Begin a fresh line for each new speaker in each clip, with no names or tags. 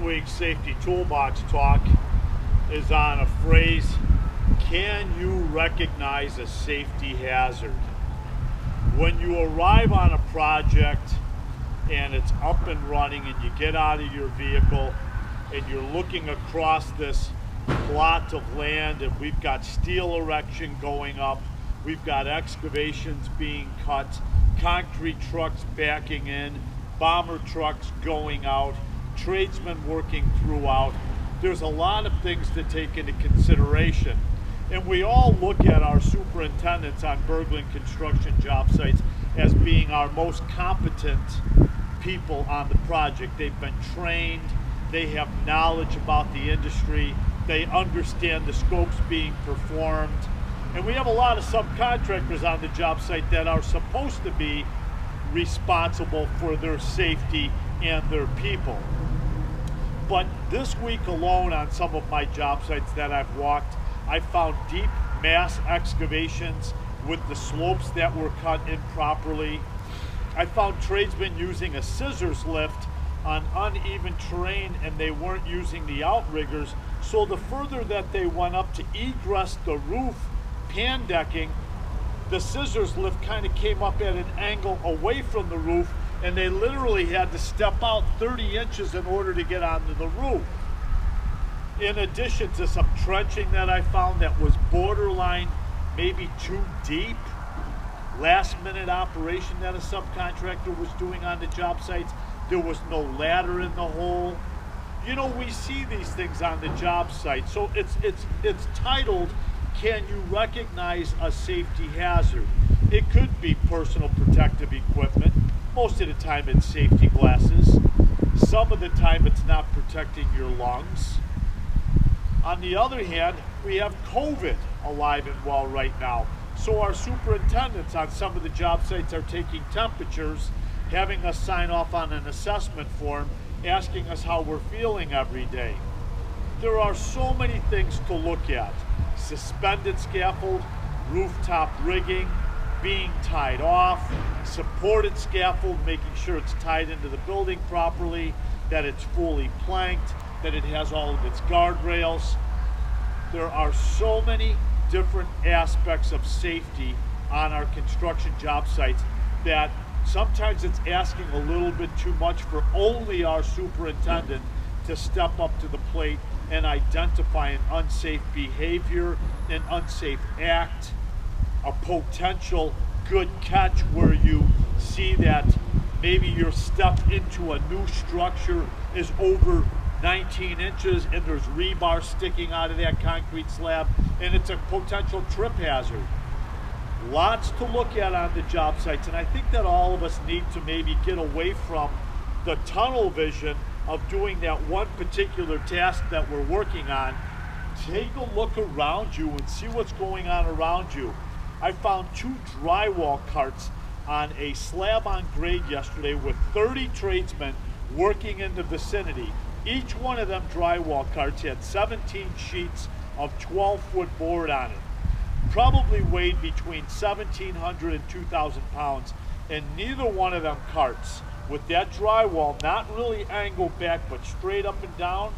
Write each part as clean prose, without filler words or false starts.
week's Safety Toolbox talk is on a phrase, can you recognize a safety hazard? When you arrive on a project and it's up and running and you get out of your vehicle and you're looking across this plot of land and we've got steel erection going up, we've got excavations being cut, concrete trucks backing in, bomber trucks going out, tradesmen working throughout. There's a lot of things to take into consideration. And we all look at our superintendents on burgling construction job sites as being our most competent people on the project. They've been trained, they have knowledge about the industry, they understand the scopes being performed. And we have a lot of subcontractors on the job site that are supposed to be responsible for their safety and their people. But this week alone on some of my job sites that I've walked, I found deep mass excavations with the slopes that were cut improperly. I found tradesmen using a scissors lift on uneven terrain and they weren't using the outriggers, so the further that they went up to egress the roof pan decking, the scissors lift kind of came up at an angle away from the roof and they literally had to step out 30 inches in order to get onto the roof. In addition to some trenching that I found that was borderline maybe too deep, last minute operation that a subcontractor was doing on the job sites, there was no ladder in the hole. You know, we see these things on the job site, so it's titled, Can You Recognize a Safety Hazard? It could be personal protective equipment. Most of the time it's safety glasses. Some of the time it's not protecting your lungs. On the other hand, we have COVID alive and well right now. So our superintendents on some of the job sites are taking temperatures, having us sign off on an assessment form, asking us how we're feeling every day. There are so many things to look at. Suspended scaffold, rooftop rigging, being tied off, supported scaffold, making sure it's tied into the building properly, that it's fully planked, that it has all of its guardrails. There are so many different aspects of safety on our construction job sites that sometimes it's asking a little bit too much for only our superintendent to step up to the plate and identify an unsafe behavior, an unsafe act, a potential good catch where you see that maybe your step into a new structure is over 19 inches and there's rebar sticking out of that concrete slab and it's a potential trip hazard. Lots to look at on the job sites, and I think that all of us need to maybe get away from the tunnel vision of doing that one particular task that we're working on. Take a look around you and see what's going on around you. I found 2 drywall carts on a slab on grade yesterday with 30 tradesmen working in the vicinity. Each one of them drywall carts had 17 sheets of 12-foot board on it. Probably weighed between 1,700 and 2,000 pounds, and neither one of them carts, with that drywall not really angled back but straight up and down,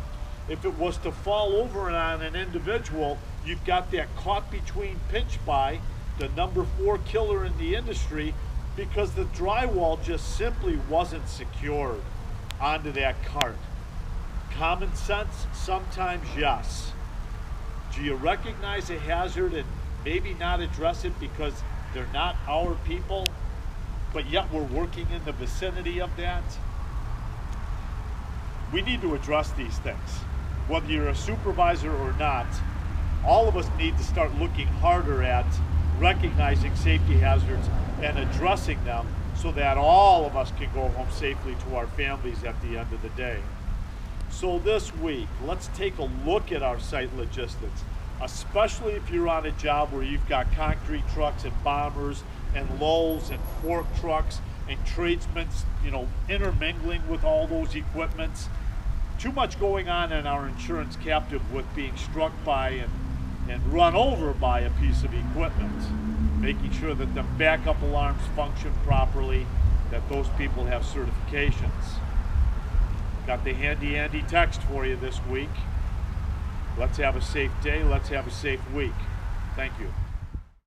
if it was to fall over on an individual, you've got that caught between pinch by, the number 4 killer in the industry, because the drywall just simply wasn't secured onto that cart. Common sense? Sometimes yes. Do you recognize a hazard and maybe not address it because they're not our people, but yet we're working in the vicinity of that? We need to address these things. Whether you're a supervisor or not, all of us need to start looking harder at recognizing safety hazards and addressing them so that all of us can go home safely to our families at the end of the day. So this week, let's take a look at our site logistics, especially if you're on a job where you've got concrete trucks and bombers and lulls and fork trucks and tradesmen, intermingling with all those equipments. Too much going on in our insurance captive with being struck by and run over by a piece of equipment. Making sure that the backup alarms function properly, that those people have certifications. Got the handy Andy text for you this week. Let's have a safe day. Let's have a safe week. Thank you.